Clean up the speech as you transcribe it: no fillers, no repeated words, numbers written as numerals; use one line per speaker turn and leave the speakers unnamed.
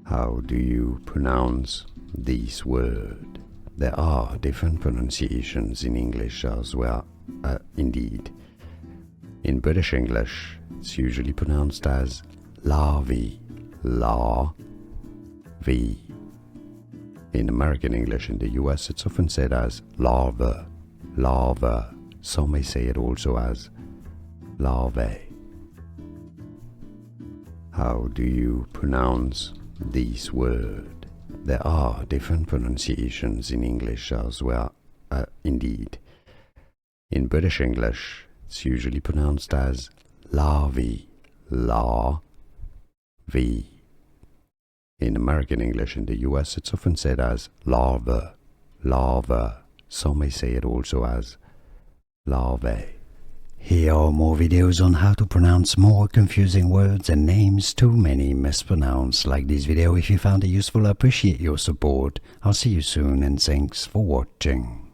How do you pronounce this word? There are different pronunciations in English as well, indeed. In British English, it's usually pronounced as larvae, la-vi. In American English in the US, it's often said as larva, larva. Some may say it also as larvae. How do you pronounce this word? There are different pronunciations in English as well, indeed. In British English, it's usually pronounced as larvae, la-vi. In American English in the US, it's often said as larva, larva. Some may say it also as larvae. Here are more videos on how to pronounce more confusing words and names too many mispronounced. Like this video if you found it useful. I appreciate your support. I'll see you soon and thanks for watching.